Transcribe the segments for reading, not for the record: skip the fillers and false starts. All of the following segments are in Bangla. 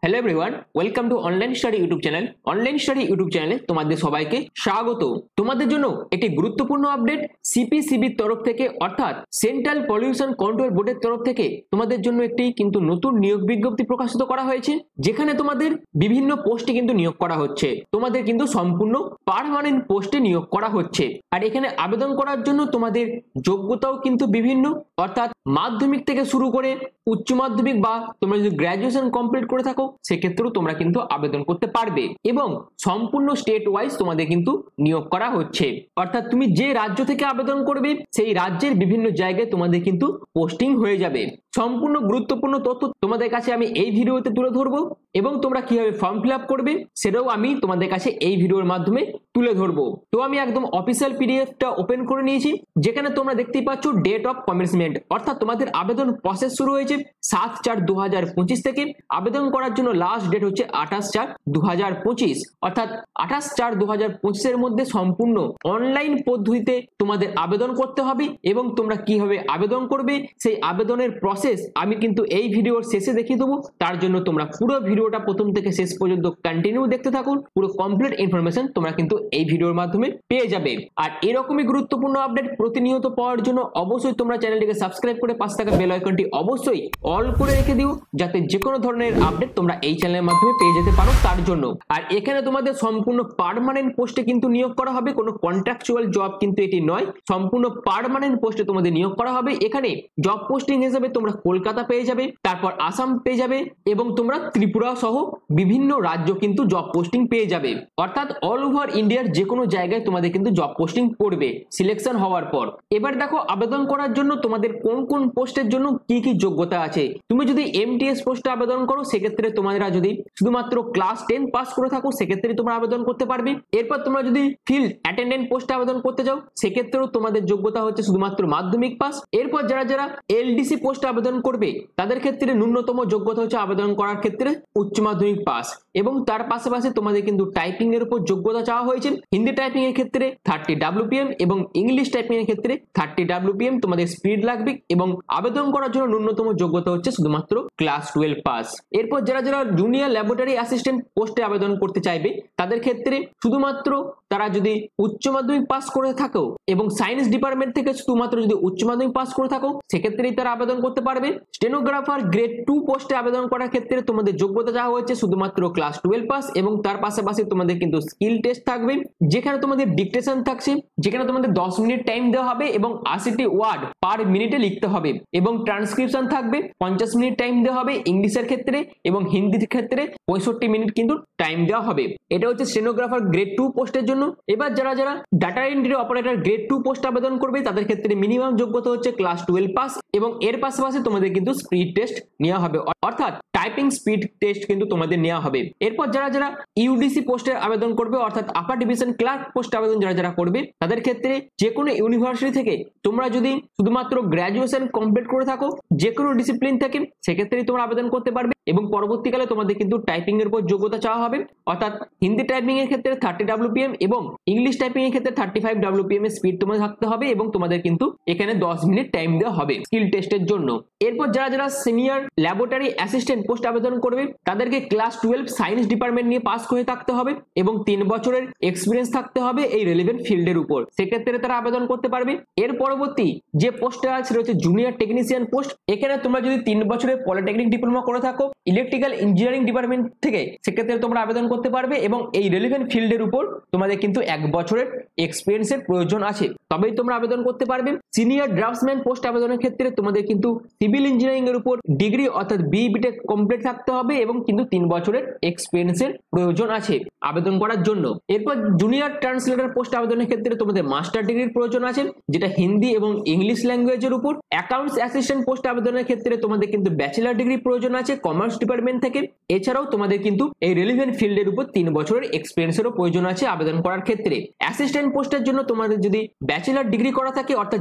Hello everyone, welcome to online study YouTube channel. Online study YouTube চ্যানেলে তোমাদের সবাইকে স্বাগত। তোমাদের জন্য একটি গুরুত্বপূর্ণ আপডেট সিপিসিবির তরফ থেকে, অর্থাৎ সেন্ট্রাল পলিউশন কন্ট্রোল বোর্ডের তরফ থেকে তোমাদের জন্য একটি কিন্তু নতুন নিয়োগ বিজ্ঞপ্তি প্রকাশিত করা হয়েছে, যেখানে তোমাদের বিভিন্ন পোস্টে কিন্তু নিয়োগ করা হচ্ছে। তোমাদের কিন্তু সম্পূর্ণ পার্মানেন্ট পোস্টে নিয়োগ করা হচ্ছে। আর এখানে আবেদন করার জন্য তোমাদের যোগ্যতাও কিন্তু বিভিন্ন, অর্থাৎ মাধ্যমিক থেকে শুরু করে উচ্চ মাধ্যমিক বা তোমরা যদি গ্রাজুয়েশন কমপ্লিট করে থাকো সেক্ষেত্রেও তোমরা কিন্তু আবেদন করতে পারবে, এবং সম্পূর্ণ স্টেট ওয়াইজ তোমাদের কিন্তু নিয়োগ করা হচ্ছে। অর্থাৎ তুমি যে রাজ্য থেকে আবেদন করবে সেই রাজ্যের বিভিন্ন জায়গায় তোমাদের কিন্তু পোস্টিং হয়ে যাবে। সম্পূর্ণ গুরুত্বপূর্ণ তথ্য তোমাদের কাছে আমি এই ভিডিওতে তুলে ধরবো, এবং তোমরা কিভাবে ফর্ম ফিল আপ করবে সেটাও আমি তোমাদের কাছে এই ভিডিওর মাধ্যমে তুলে ধরবো। তো আমি একদম অফিসিয়াল পিডিএফটা ওপেন করে নিয়েছি, যেখানে তোমরা দেখতেই পাচ্ছ ডেট অফ কমেন্সমেন্ট, অর্থাৎ তোমাদের আবেদন প্রসেস শুরু হয়েছে 7/4/2025 থেকে। আবেদন করার জন্য লাস্ট ডেট হচ্ছে 28/4/2025, অর্থাৎ 28/4/2025 এর মধ্যে সম্পূর্ণ অনলাইন পদ্ধতিতে তোমাদের আবেদন করতে হবে। এবং তোমরা কিভাবে আবেদন করবে সেই আবেদনের প্রসেস আমি কিন্তু এই ভিডিওর শেষে দেখিয়ে দেবো। তার জন্য তোমরা পুরো ভিডিওটা প্রথম থেকে শেষ পর্যন্ত কন্টিনিউ দেখতে থাকুন। পুরো কমপ্লিট ইনফরমেশন তোমরা কিন্তু এই ভিডিওর মাধ্যমে পেয়ে যাবে। আর এরকমই গুরুত্বপূর্ণ আপডেট প্রতিনিয়ত পাওয়ার জন্য অবশ্যই তোমরা চ্যানেলটিকে সাবস্ক্রাইব করে পাশে থাকা বেল আইকনটি অবশ্যই অল করে রেখে দিও, যাতে যে কোনো ধরনের আপডেট তোমরা এই চ্যানেলের মাধ্যমে পেয়ে যেতে পারো তার জন্য। আর এখানে তোমাদের সম্পূর্ণ পার্মানেন্ট পোস্টে কিন্তু নিয়োগ করা হবে, কোনো কন্ট্রাকচুয়াল জব কিন্তু এটি নয়, সম্পূর্ণ পার্মানেন্ট পোস্টে তোমাদের নিয়োগ করা হবে। এখানে জব পোস্টিং হিসেবে তোমরা কলকাতা পেয়ে যাবে, তারপর আসাম পেয়ে যাবে, এবং তোমরা ত্রিপুরা সহ বিভিন্ন রাজ্য কিন্তু জব পোস্টিং পেয়ে যাবে। অর্থাৎ অল ওভার ইন্ডিয়ার যে কোনো জায়গায় তোমাদের কিন্তু জব পোস্টিং পড়বে সিলেকশন হওয়ার পর। এবার দেখো আবেদন করার জন্য তোমাদের কোন কোন পোস্টের জন্য কি কি যোগ্যতা আছে। তুমি যদি এমটিএস পোস্টে আবেদন করো সেক্ষেত্রে তোমরা যদি শুধুমাত্র ক্লাস 10 পাস করে থাকো সেক্ষেত্রে তোমরা আবেদন করতে পারবে। এরপর তোমরা যদি ফিল্ড অ্যাটেন্ডেন্ট পোস্টে আবেদন করতে যাও সেক্ষেত্রেও তোমাদের যোগ্যতা হচ্ছে শুধুমাত্র মাধ্যমিক পাস। এরপর যারা যারা এলডিসি পোস্টে আবেদন করবে তাদের ক্ষেত্রে ন্যূনতম যোগ্যতা হচ্ছে আবেদন করার ক্ষেত্রে উচ্চ মাধ্যমিক পাস, এবং তার পাশাপাশি তোমাদের কিন্তু টাইপিং এর উপর যোগ্যতা চাওয়া হয়েছে। হিন্দি টাইপিং এর ক্ষেত্রে 30 WPM এবং ইংলিশ টাইপিং এর ক্ষেত্রে 30 WPM তোমাদের স্পিড লাগবে, এবং আবেদন করার জন্য ন্যূনতম যোগ্যতা হচ্ছে শুধুমাত্র ক্লাস 12 পাস। এরপর যারা যারা জুনিয়র ল্যাবরেটরি অ্যাসিস্ট্যান্ট পোস্টে আবেদন করতে চাইবে তাদের ক্ষেত্রে শুধুমাত্র তারা যদি উচ্চ মাধ্যমিক পাস করে থাকো এবং সায়েন্স ডিপার্টমেন্ট থেকে শুধুমাত্র যদি উচ্চ মাধ্যমিক পাস করে থাকো সেক্ষেত্রেই তারা আবেদন করতে পারবে। স্টেনোগ্রাফার গ্রেড 2 পোস্টে আবেদন করার ক্ষেত্রে তোমাদের যোগ্যতা চাওয়া হচ্ছে শুধুমাত্র ক্লাস 12 পাস, এবং তার পাশাপাশি তোমাদের কিন্তু স্কিল টেস্ট থাকবে, যেখানে তোমাদের ডিকটেশন থাকছে, যেখানে তোমাদের 10 মিনিট টাইম দেওয়া হবে এবং 80টি ওয়ার্ড পার মিনিটে লিখতে হবে, এবং ট্রান্সক্রিপশন থাকবে 50 মিনিট টাইম দেওয়া হবে ইংলিশের ক্ষেত্রে, এবং হিন্দির ক্ষেত্রে 65 মিনিট কিন্তু টাইম দেওয়া হবে। এটা হচ্ছে স্টেনোগ্রাফার গ্রেড 2 পোস্টের জন্য। এবার যারা যারা data entry operator grade 2 post আবেদন করবে তাদের ক্ষেত্রে মিনিমাম যোগ্যতা হচ্ছে ক্লাস 12 পাস, এবং এর পাশাপাশি তোমাদের কিন্তু স্পিড টেস্ট নেওয়া হবে, অর্থাৎ টাইপিং স্পিড টেস্ট কিন্তু তোমাদের নেওয়া হবে। এরপর যারা যারা ইউডিসি পোস্টের আবেদন করবে, অর্থাৎ আপার ডিভিশন ক্লার্ক পোস্ট আবেদন যারা যারা করবে তাদের ক্ষেত্রে যে কোনো ইউনিভার্সিটি থেকে তোমরা যদি শুধুমাত্র গ্রাজুয়েশন কমপ্লিট করে থাকো যে কোনো ডিসিপ্লিন থেকে সেক্ষেত্রেই তোমরা আবেদন করতে পারবে, এবং পরবর্তীকালে তোমাদের কিন্তু টাইপিং এর উপর যোগ্যতা চাওয়া হবে, অর্থাৎ হিন্দি টাইপিং এর ক্ষেত্রে 30 WPM এবং ইংলিশ টাইপিং এর ক্ষেত্রে 35 WPM এর স্পিড তোমাদের থাকতে হবে, এবং তোমাদের কিন্তু এখানে 10 মিনিট টাইম দেওয়া হবে স্কিল টেস্টের জন্য। এরপর যারা যারা সিনিয়র ল্যাবরেটরি অ্যাসিস্ট্যান্ট পোস্ট আবেদন করবে তাদেরকে ক্লাস 12 সায়েন্স ডিপার্টমেন্ট নিয়ে পাস করে থাকতে হবে, এবং 3 বছরের এক্সপিরিয়েন্স থাকতে হবে এই রিলেভেন্ট ফিল্ডের উপর, সেক্ষেত্রে তারা আবেদন করতে পারবে। এর পরবর্তী যে পোস্টটা আছে রয়েছে জুনিয়র টেকনিশিয়ান পোস্ট। এখানে তোমরা যদি 3 বছরের পলিটেকনিক ডিপ্লোমা করে থাকো ইলেকট্রিক্যাল ইঞ্জিনিয়ারিং ডিপার্টমেন্ট থেকে সেক্ষেত্রে তোমরা আবেদন করতে পারবে, এবং এই রিলেভেন্ট ফিল্ডের উপর তোমাদের কিন্তু 1 বছরের এক্সপিরিয়েন্সের প্রয়োজন আছে, তবেই তোমরা আবেদন করতে পারবে। সিনিয়র ড্রাফটসম্যান পোস্ট আবেদনের ক্ষেত্রে তোমাদের কিন্তু সিভিল ইঞ্জিনিয়ারিং এর উপর ডিগ্রি অর্থাৎ বিটেক কমপ্লিট থাকতে হবে, এবং কিন্তু 3 বছরের এক্সপিরিয়েন্সের প্রয়োজন আছে আবেদন করার জন্য। এরপর জুনিয়র ট্রান্সলেটর পোস্ট আবেদনের ক্ষেত্রে তোমাদের মাস্টার ডিগ্রির প্রয়োজন আছে, যেটা হিন্দি এবং ইংলিশ ল্যাঙ্গুয়েজের উপর। অ্যাকাউন্টস অ্যাসিস্ট্যান্ট পোস্ট আবেদনের ক্ষেত্রে তোমাদের কিন্তু ব্যাচেলর ডিগ্রি প্রয়োজন আছে কমার্স ডিপার্টমেন্ট থেকে। এছাড়াও তোমাদের কিন্তু এই রিলেভেন্ট ফিল্ডের উপর 3 বছরের এক্সপিরিয়েন্সেরও প্রয়োজন আছে আবেদন করার ক্ষেত্রে। অ্যাসিস্ট্যান্ট পোস্টের জন্য তোমাদের যদি ব্যাচেলর ডিগ্রি করা থাকে, অর্থাৎ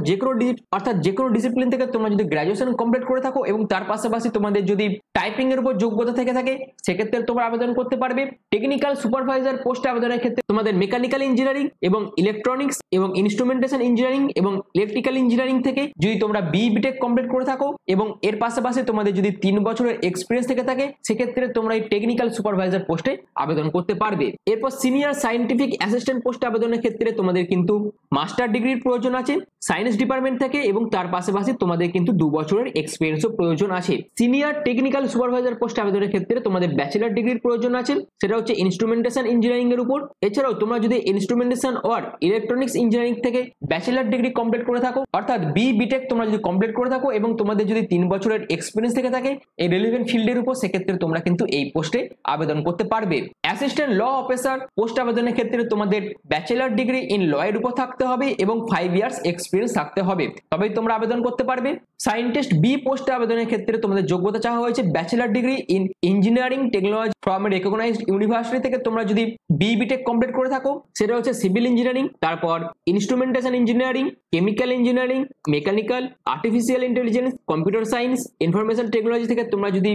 যে কোনো ডিসিপ্লিন থেকে তোমরা যদি গ্রাজুয়েশন কমপ্লিট করে থাকো, এবং তার পাশাপাশি তোমাদের যদি টাইপিং এর উপর যোগ্যতা থেকে থাকে সেক্ষেত্রে তোমরা আবেদন করতে পারবে। টেকনিক্যাল সুপারভাইজার পোস্টে আবেদনের ক্ষেত্রে তোমাদের মেকানিক্যাল ইঞ্জিনিয়ারিং এবং ইলেকট্রনিক্স এবং ইনস্ট্রুমেন্টেশন ইঞ্জিনিয়ারিং এবং ইলেকট্রিক্যাল ইঞ্জিনিয়ারিং থেকে যদি তোমরা বিটেক কমপ্লিট করে থাকো এবং এর পাশাপাশি তোমাদের যদি 3 বছরের এক্সপিরিয়েন্স থেকে থাকে সেক্ষেত্রে তোমরা এই টেকনিক্যাল সুপারভাইজার পোস্টে আবেদন করতে পারবে। এরপর সিনিয়র সায়েন্টিফিক অ্যাসিস্ট্যান্ট পোস্টে আবেদনের ক্ষেত্রে তোমাদের কিন্তু মাস্টার ডিগ্রির প্রয়োজন আছে সায়েন্স ডিপার্টমেন্ট থেকে এবং তার পাশাপাশি তোমাদের কিন্তু 2 বছরের এক্সপিরিয়েন্সও প্রয়োজন আছে। সিনিয়র টেকনিক্যাল সুপারভাইজার পোস্টে আবেদনের ক্ষেত্রে তোমাদের ব্যাচেলর ডিগ্রির প্রয়োজন আছে, সেটা হচ্ছে ইনস্ট্রুমেন্টেশন ইঞ্জিনিয়ারিং এর উপর। এছাড়াও তোমরা যদি ইনস্ট্রুমেন্টেশন অর ইলেকট্রনিক্স ইঞ্জিনিয়ারিং থেকে ব্যাচেলর ডিগ্রি কমপ্লিট করে থাকো অর্থাৎ বিটেক তোমরা যদি কমপ্লিট করে থাকো এবং তোমাদের যদি 3 বছরের এক্সপিরিয়েন্স থেকে থাকে এই রিলেভেন্ট ফিল্ডের উপর সেক্ষেত্রে তোমরা কিন্তু এই পোস্টে আবেদন করতে পারবে। অ্যাসিস্ট্যান্ট ল অফিসার পোস্ট আবেদনের ক্ষেত্রে তোমাদের ব্যাচেলর ডিগ্রি ইন ল এর উপর থাকতে হবে এবং 5 ইয়ার্স এক্সপিরিয়েন্স থাকতে হবে, তবেই তোমরা আবেদন করতে পারবে। সায়েন্টিস্ট বি পোস্টে আবেদনের ক্ষেত্রে তোমাদের যোগ্যতা চাওয়া হয়েছে bachelor degree in engineering technology from recognized university থেকে তোমরা যদি বিটেক কমপ্লিট করে থাকো সেটা হচ্ছে সিভিল ইঞ্জিনিয়ারিং, তারপর instrumentation engineering, chemical engineering, mechanical, artificial intelligence, computer science, information technology থেকে তোমরা যদি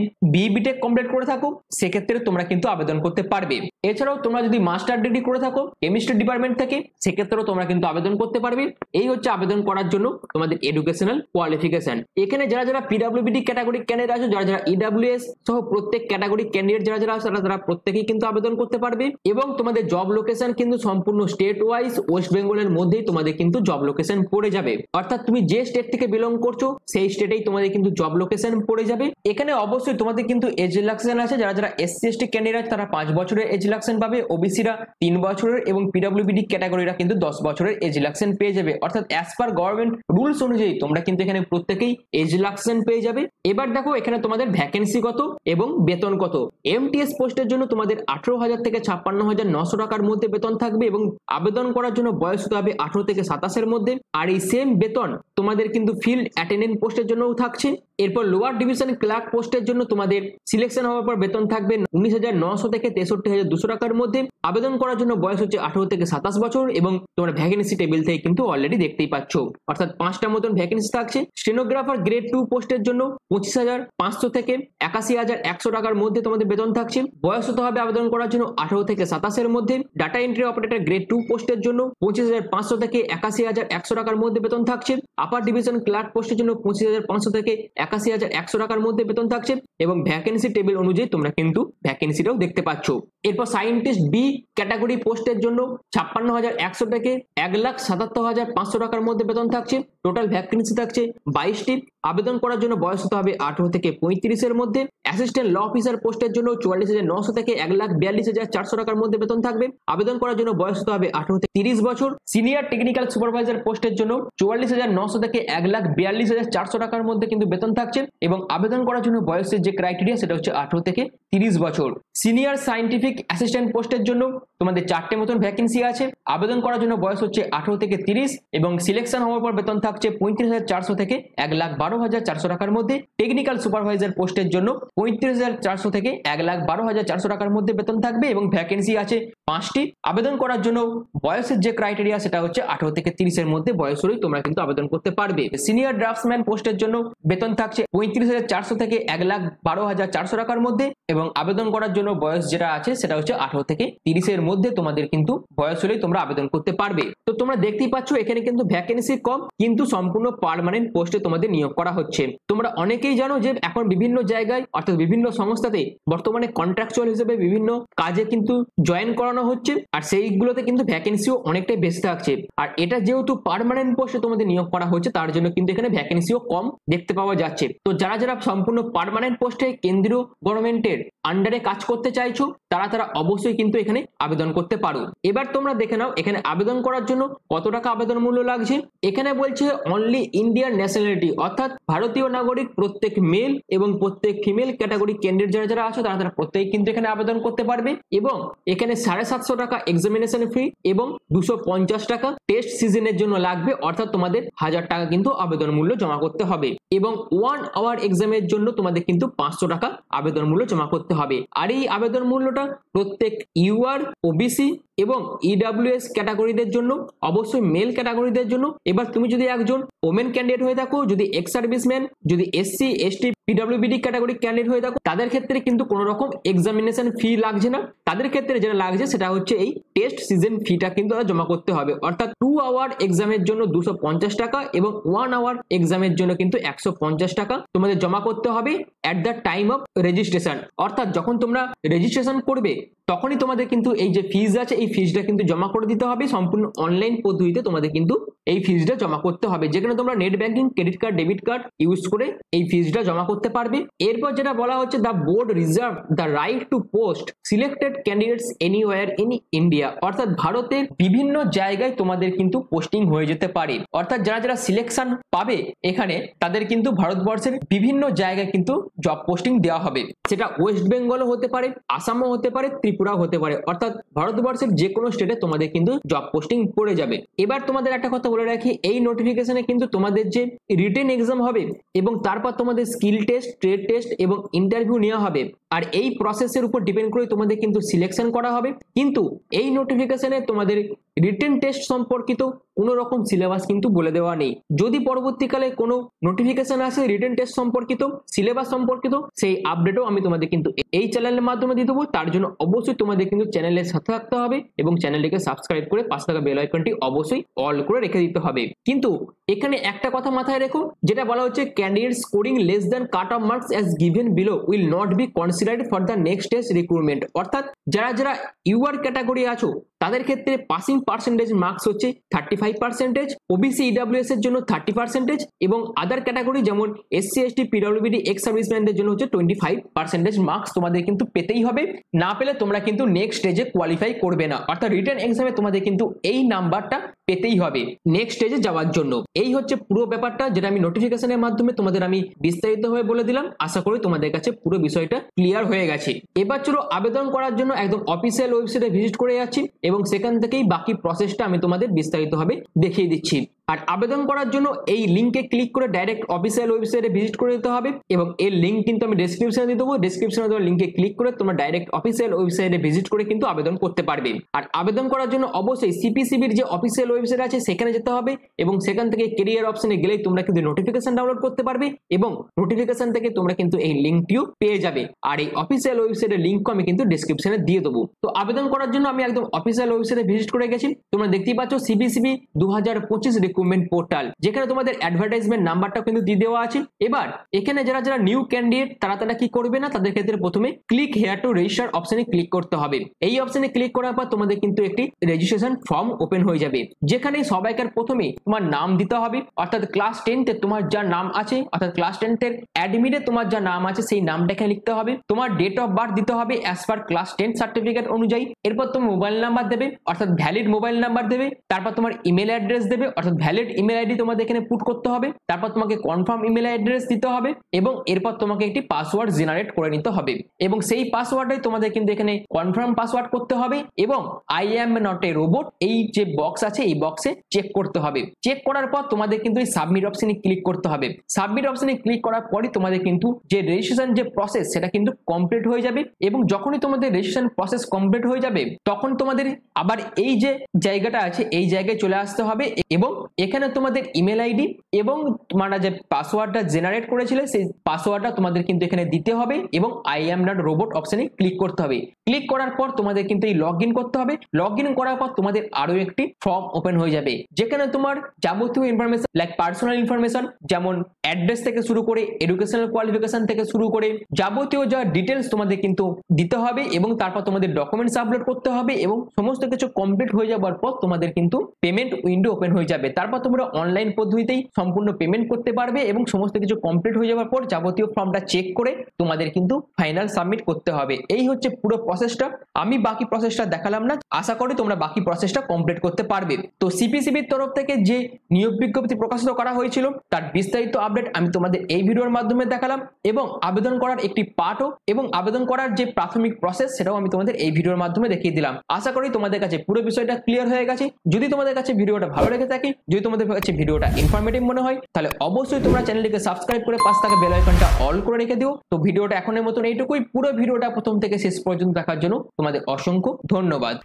বিটেক কমপ্লিট করে থাকো সেক্ষেত্রে তোমরা কিন্তু আবেদন করতে পারবে। এছাড়াও তোমরা যদি মাস্টার ডিগ্রি করে থাকো কেমিস্ট্রি ডিপার্টমেন্ট থেকে সেক্ষেত্রেও তোমরা কিন্তু আবেদন করতে পারবে। এই হচ্ছে আবেদন করার জন্য তোমাদের এডুকেশনাল কোয়ালিফিকেশন। এখানে যারা যারা পিডব্লিউডি ক্যাটাগরি ক্যান্ডিডেট আছে, যারা যারা ইডব্লিউএস সহ প্রত্যেক ক্যাটাগরি ক্যান্ডিডেট যারা যারা আছে তারা প্রত্যেকেই কিন্তু আবেদন করতে পারবে এবং তোমাদের জব লোকেশন কিন্তু সম্পূর্ণ স্টেট ওয়াইজ ওয়েস্ট বেঙ্গলের মধ্যেই তোমাদের কিন্তু জব লোকেশন পড়ে যাবে, অর্থাৎ তুমি যে স্টেট থেকে বিলং করছো সেই স্টেটেই তোমাদের কিন্তু জব লোকেশন পড়ে যাবে। এখানে অবশ্যই তোমাদের কিন্তু এজ রিল্যাক্সেশন আছে, যারা যারা এসসি এসটি ক্যান্ডিডেট তারা 5 বছরের এজ রিল্যাক্সেশন পাবে, ওবিসিরা 3 বছরের এবং পিডব্লিউডি ক্যাটাগরিরা কিন্তু 10 বছরের এজ রিল্যাক্সেশন পেয়ে যাবে, অর্থাৎ অ্যাজ পার গভর্নমেন্ট রুলস অনুযায়ী তোমরা কিন্তু এখানে প্রত্যেকেই এজ রিল্যাক্সেশন পেয়ে যাবে। এবার দেখো এখানে তোমাদের ভ্যাকেন্সি কত এবং বেতন কত। এমটিএস পোস্টের জন্য তোমাদের 18,000 থেকে 56,900 টাকার মধ্যে বেতন থাকবে এবং আবেদন করার জন্য বয়স হতে হবে 18 থেকে 27 এর মধ্যে। আর এই সেম বেতন তোমাদের কিন্তু ফিল্ড অ্যাটেন্ডেন্ট পোস্টের জন্যও থাকছে। এরপর লোয়ার ডিভিশন ক্লার্ক পোস্টের জন্য তোমাদের সিলেকশন হওয়ার পর বেতন থাকবে 19,900 থেকে 63,200 টাকার মধ্যে। আবেদন করার জন্য বয়স হচ্ছে 18 থেকে 27 বছর এবং তোমরা ভ্যাকেন্সি টেবিল থেকে কিন্তু অলরেডি দেখতেই পাচ্ছ, অর্থাৎ 5টা মতন ভ্যাকেন্সি থাকছে। স্টেনোগ্রাফার গ্রেড 2 পোস্টের জন্য 25,500 থেকে 81,100 টাকার মধ্যে তোমাদের বেতন থাকছে। বয়স হতে হবে আবেদন করার জন্য 18 থেকে 27 এর মধ্যে। ডাটা এন্ট্রি অপারেটর গ্রেড 2 পোস্টের জন্য 25,500 থেকে 81,100 টাকার মধ্যে বেতন থাকছে। আপার ডিভিশন ক্লার্ক পোস্টের জন্য 25,500 থেকে 81,100 টাকার মধ্যে বেতন থাকছে এবং ভ্যাকেন্সি টেবিল অনুযায়ী তোমরা কিন্তু ভ্যাকেন্সিটাও দেখতে পাচ্ছ। এরপর সায়েন্টিস্ট বি ক্যাটাগরি পোস্টের জন্য 56,100 থেকে 1,77,500 টাকার মধ্যে বেতন থাকছে। টোটাল ভ্যাকেন্সি থাকছে 22টি। আবেদন করার জন্য বয়স হতে হবে 18 থেকে 35 এর মধ্যে। অ্যাসিস্ট্যান্ট ল অফিসার পোস্টের জন্য 44,900 থেকে 1,42,400 টাকার মধ্যে বেতন থাকবে। আবেদন করার জন্য বয়স হতে হবে 18 থেকে 30 বছর। সিনিয়র টেকনিক্যাল সুপারভাইজার পোস্টের জন্য 44,900 থেকে 1,42,400 টাকার মধ্যে কিন্তু বেতন থাকছে এবং আবেদন করার জন্য বয়সের যে ক্রাইটেরিয়া সেটা হচ্ছে 18 থেকে 30 বছর। সিনিয়র সায়েন্টিফিক অ্যাসিস্ট্যান্ট পোস্টের জন্য তোমাদের 4টে মতন ভ্যাকেন্সি আছে। আবেদন করার জন্য বয়স হচ্ছে 18 থেকে 30 এবং সিলেকশন হওয়ার পর বেতন থাকছে 35,400 থেকে 1,12,400 টাকার মধ্যে। টেকনিক্যাল সুপারভাইজার পোস্টের জন্য 35,400 থেকে 1,12,400 টাকার মধ্যে বেতন থাকবে এবং ভ্যাকেন্সি আছে 5টি। আবেদন করার জন্য বয়সের যে ক্রাইটেরিয়া সেটা হচ্ছে 18 থেকে 30 এর মধ্যে বয়স হলেই তোমরা কিন্তু আবেদন করতে পারবে। সিনিয়র ড্রাফটসম্যান পোস্টের জন্য বেতন থাকছে 35,400 থেকে 1,12,400 টাকার মধ্যে এবং আবেদন করার জন্য বয়স যেটা আছে সেটা হচ্ছে 18 থেকে 30 এর মধ্যে তোমাদের কিন্তু বয়স হলেই তোমরা আবেদন করতে পারবে। তো তোমরা দেখতেই পাচ্ছ এখানে কিন্তু ভ্যাকেন্সি কম কিন্তু সম্পূর্ণ পার্মানেন্ট পোস্টে তোমাদের নিয়োগ করা হচ্ছে। তোমরা অনেকেই জানো যে এখন বিভিন্ন জায়গায় অর্থাৎ বিভিন্ন সংস্থাতে বর্তমানে কন্ট্রাকচুয়াল হিসেবে বিভিন্ন কাজে কিন্তু জয়েন করানো হচ্ছে আর সেইগুলোতে কিন্তু ভ্যাকেন্সিও অনেকটাই বেশি থাকছে। আর এটা যেহেতু পার্মানেন্ট পোস্টে তোমাদের নিয়োগ করা হচ্ছে তার জন্য কিন্তু এখানে ভ্যাকেন্সিও কম দেখতে পাওয়া যাচ্ছে। তো যারা যারা সম্পূর্ণ পার্মানেন্ট পোস্টে কেন্দ্রীয় গভর্নমেন্টের আন্ডারে কাজ করতে চাইছো তারা অবশ্যই কিন্তু এখানে আবেদন করতে পারো। এবার তোমরা দেখে নাও এখানে আবেদন করার জন্য কত টাকা আবেদন মূল্য লাগছে। এখানে বলছে অনলি ইন্ডিয়ান ন্যাশনালিটি অর্থাৎ ভারতীয় নাগরিক প্রত্যেক মেল এবং প্রত্যেক ফিমেল ক্যাটাগরি ক্যান্ডিডেট যারা যারা আছে তারা প্রত্যেকে কিন্তু এখানে আবেদন করতে পারবে এবং এখানে 750 টাকা এক্সামিনেশন ফি এবং 250 টাকা টেস্ট সিজনের জন্য লাগবে, অর্থাৎ তোমাদের 1000 টাকা কিন্তু আবেদন মূল্য জমা করতে হবে এবং 1 আওয়ার এক্সামের জন্য তোমাদের কিন্তু 500 টাকা আবেদন মূল্য জমা করতে হবে। আর এই আবেদন মূল্যটা প্রত্যেক ইউআর, ওবিসি এবং ইডব্লিউএস ক্যাটাগরিদের জন্য, অবশ্যই মেল ক্যাটাগরিদের জন্য। এবার তুমি যদি একজন ওমেন ক্যান্ডিডেট হয়ে থাকো, যদি এক্স সার্ভিসম্যান, যদি এসসি, এসটি, পিডব্লিউবিডি ক্যাটাগরি ক্যান্ডিডেট হয়ে থাকো তাদের ক্ষেত্রে কিন্তু কোনো রকম এক্সামিনেশন ফি লাগছে না। তাদের ক্ষেত্রে যেটা লাগছে সেটা হচ্ছে এই টেস্ট সিজন ফিটা কিন্তু জমা করতে হবে, অর্থাৎ 2 আওয়ার এক্সামের জন্য 250 টাকা এবং 1 আওয়ার এক্সামের জন্য কিন্তু 150 টাকা তোমাদের জমা করতে হবে at the time of registration. অর্থাৎ যখন তোমরা রেজিস্ট্রেশন করবে তখনই তোমাদের কিন্তু এই যে ফিজ আছে এই ফিজটা কিন্তু জমা করে দিতে হবে। সম্পূর্ণ অনলাইন পদ্ধতিতে তোমাদের কিন্তু এই ফিজটা জমা করতে হবে, যেখানে তোমরা net banking, credit card, debit card use করে এই ফিজটা জমা করতে পারবে। এরপর যেটা বলা হচ্ছে the board reserve the right two post selected candidates anywhere in India, অর্থাৎ ভারতের বিভিন্ন জায়গায় তোমাদের কিন্তু পোস্টিং হয়ে যেতে পারে। অর্থাৎ যারা যারা সিলেকশন পাবে এখানে তাদের কিন্তু ভারতবর্ষের বিভিন্ন জায়গায় কিন্তু জব পোস্টিং দেওয়া হবে। সেটা ওয়েস্ট বেঙ্গলও হতে পারে, আসামও হতে পারে, ত্রিপুরাও হতে পারে, অর্থাৎ ভারতবর্ষের যে কোনো স্টেটে তোমাদের কিন্তু জব পোস্টিং পড়ে যাবে। এবার তোমাদের একটা কথা বলে রাখি, এই নোটিফিকেশনে কিন্তু তোমাদের যে রিটেন এক্সাম হবে এবং তারপর তোমাদের স্কিল টেস্ট, ট্রেড টেস্ট এবং ইন্টারভিউ নেওয়া হবে, আর এই প্রসেসের উপর ডিপেন্ড করে তোমাদের কিন্তু সিলেকশন করা হবে। কিন্তু এই নোটিফিকেশনে তোমাদের রিটেন টেস্ট সম্পর্কিত কোনো রকম সিলেবাস কিন্তু বলে দেওয়া নেই। যদি পরবর্তীকালে কোনো নোটিফিকেশন আসে রিটেন টেস্ট সম্পর্কিত, সিলেবাস সম্পর্কিত, সেই আপডেটও আমি তোমাদের কিন্তু এই চ্যানেলের মাধ্যমে দিয়ে দেবো। তার জন্য অবশ্যই তোমাদের কিন্তু চ্যানেলের সাথে থাকতে হবে এবং চ্যানেলটিকে সাবস্ক্রাইব করে পাশে থাকা বেল আইকনটি অবশ্যই অল করে রেখে দিতে হবে। কিন্তু এখানে একটা কথা মাথায় রেখো, যেটা বলা হচ্ছে candidate scoring less than cut off marks as given below will not be considered for the next test recruitment. অর্থাৎ যারা যারা ইউআর ক্যাটাগরি আছো তাদের ক্ষেত্রে পাসিং পার্সেন্টেজ মার্কস হচ্ছে 35%, ওবিসি ইডব্লিউএস এর জন্য 30% এবং আদার ক্যাটাগরি যেমন এসসি এসটি পিডব্লিউবিডি এক্স সার্ভিসম্যানদের জন্য হচ্ছে 25% মার্কস তোমাদের কিন্তু পেতেই হবে। না পেলে তোমরা কিন্তু নেক্সট স্টেজে কোয়ালিফাই করবে না, অর্থাৎ রিটেন এক্সামে তোমাদের কিন্তু এই নাম্বারটা পেতেই হবে নেক্সট স্টেজে যাওয়ার জন্য। এই হচ্ছে পুরো ব্যাপারটা, যেটা আমি নোটিফিকেশনের মাধ্যমে তোমাদের আমি বিস্তারিতভাবে বলে দিলাম। আশা করি তোমাদের কাছে পুরো বিষয়টা ক্লিয়ার হয়ে গেছে। এবার চলো আবেদন করার জন্য একদম অফিসিয়াল ওয়েবসাইটে ভিজিট করে যাচ্ছি এবং সেখান থেকেই বাকি প্রসেসটা আমি তোমাদের বিস্তারিতভাবে দেখিয়ে দিচ্ছি। আর আবেদন করার জন্য এই লিঙ্কে ক্লিক করে ডাইরেক্ট অফিসিয়াল ওয়েবসাইটে ভিজিট করে দিতে হবে এবং এর লিঙ্ক কিন্তু আমি ডেসক্রিপশনে দিয়ে দেবো। ডেসক্রিপশনে দেওয়া লিঙ্কে ক্লিক করে তোমরা ডাইরেক্ট অফিসিয়াল ওয়েবসাইটে ভিজিট করে কিন্তু আবেদন করতে পারবে। আর আবেদন করার জন্য অবশ্যই সিপিসিবির যে অফিসিয়াল ওয়েবসাইট আছে সেখানে যেতে হবে এবং সেখান থেকে কেরিয়ার অপশনে গেলেই তোমরা কিন্তু নোটিফিকেশন ডাউনলোড করতে পারবে এবং নোটিফিকেশন থেকে তোমরা কিন্তু এই লিঙ্কটিও পেয়ে যাবে। আর এই অফিসিয়াল ওয়েবসাইটের লিঙ্কও আমি কিন্তু ডেসক্রিপশনে দিয়ে দেবো। তো আবেদন করার জন্য আমি একদম অফিসিয়াল ওয়েবসাইটে ভিজিট করে গেছি। তোমরা দেখতেই পাচ্ছ সিবিসিবি 2025 রিক্রুটমেন্ট পোর্টাল, যেখানে তোমাদের অ্যাডভার্টাইজমেন্ট নাম্বারটা কিন্তু দিয়ে দেওয়া আছে। এবার এখানে যারা যারা নিউ ক্যান্ডিডেট তারা কি করবে না, তাদের ক্ষেত্রে প্রথমে ক্লিক হেয়ার টু রেজিস্টার অপশনে ক্লিক করতে হবে। এই অপশনে ক্লিক করার পর তোমাদের কিন্তু একটি রেজিস্ট্রেশন ফর্ম ওপেন হয়ে যাবে, যেখানে সবাইকার প্রথমে তোমার নাম দিতে হবে, অর্থাৎ ক্লাস 10 তোমার যা নাম আছে, অর্থাৎ ক্লাস 10 অ্যাডমিটে তোমার যা নাম আছে সেই নামটা এখানে লিখতে হবে। তোমার ডেট অফ বার্থ দিতে হবে অ্যাজ পার ক্লাস 10 সার্টিফিকেট অনুযায়ী। এরপর তোমার মোবাইল নাম্বার দেবে, অর্থাৎ ভ্যালিড মোবাইল নাম্বার দেবে। তারপর তোমার ইমেল অ্যাড্রেস দেবে, অর্থাৎ ভ্যালিড ইমেল আইডি তোমাদের এখানে পুট করতে হবে। তারপর তোমাকে কনফার্ম ইমেল অ্যাড্রেস দিতে হবে এবং এরপর তোমাকে একটি পাসওয়ার্ড জেনারেট করে নিতে হবে এবং সেই পাসওয়ার্ডে তোমাদের কিন্তু এখানে কনফার্ম পাসওয়ার্ড করতে হবে এবং I am not a robot এই যে বক্স আছে এই বক্সে চেক করতে হবে। চেক করার পর তোমাদের কিন্তু এই সাবমিট অপশনে ক্লিক করতে হবে। সাবমিট অপশনে ক্লিক করার পরই তোমাদের কিন্তু যে রেজিস্ট্রেশন যে প্রসেস সেটা কিন্তু কমপ্লিট হয়ে যাবে এবং যখনই তোমাদের রেজিস্ট্রেশন প্রসেস কমপ্লিট হয়ে যাবে তখন তোমাদের আবার এই যে জায়গাটা আছে এই জায়গায় চলে আসতে হবে এবং এখানে তোমাদের ইমেল আইডি এবং তোমরা যে পাসওয়ার্ডটা জেনারেট করেছিলে সেই পাসওয়ার্ডটা তোমাদের কিন্তু এখানে দিতে হবে এবং আই অ্যাম নট রোবট অপশনে ক্লিক করতে হবে। ক্লিক করার পর তোমাদের কিন্তু এই লগ ইন করতে হবে। লগ ইন করার পর তোমাদের আরো একটি ফর্ম ওপেন হয়ে যাবে, যেখানে তোমার যাবতীয় ইনফরমেশন লাইক পার্সোনাল ইনফরমেশন যেমন অ্যাড্রেস থেকে শুরু করে এডুকেশনাল কোয়ালিফিকেশন থেকে শুরু করে যাবতীয় যা ডিটেলস তোমাদের কিন্তু দিতে হবে এবং তারপর তোমাদের ডকুমেন্টস আপলোড করতে হবে এবং সমস্ত কিছু কমপ্লিট হয়ে যাওয়ার পর তোমাদের কিন্তু পেমেন্ট উইন্ডো ওপেন হয়ে যাবে। তারপর তোমরা অনলাইন পদ্ধতিতেই সম্পূর্ণ পেমেন্ট করতে পারবে এবং সমস্ত কিছু কমপ্লিট হয়ে যাওয়ার পর যাবতীয় ফর্মটা চেক করে তোমাদের কিন্তু ফাইনাল সাবমিট করতে হবে। এই হচ্ছে পুরো প্রসেসটা। আমি বাকি প্রসেসটা দেখালাম না, আশা করি তোমরা বাকি প্রসেসটা কমপ্লিট করতে পারবে। তো সিপিসিবির তরফ থেকে যে নিয়োগ বিজ্ঞপ্তি প্রকাশিত করা হয়েছিল তার বিস্তারিত আপডেট আমি তোমাদের এই ভিডিওর মাধ্যমে দেখালাম এবং আবেদন করার একটি পার্টও এবং আবেদন করার যে প্রাথমিক প্রসেস সেটাও আমি তোমাদের এই ভিডিওর মাধ্যমে দেখিয়ে দিলাম। আশা করি তোমাদের কাছে পুরো বিষয়টা ক্লিয়ার হয়ে গেছে। যদি তোমাদের কাছে ভিডিওটা ভালো লেগে থাকে, যদি তোমাদের কাছে ভিডিওটা ইনফরমেটিভ মনে হয়, তাহলে অবশ্যই তোমরা চ্যানেলটিকে সাবস্ক্রাইব করে পাশে থাকা বেল আইকনটা অল করে রেখে দিও। তো ভিডিওটা এখনের মতন এইটুকুই। পুরো ভিডিওটা প্রথম থেকে শেষ পর্যন্ত দেখার জন্য তোমাদের অসংখ্য ধন্যবাদ।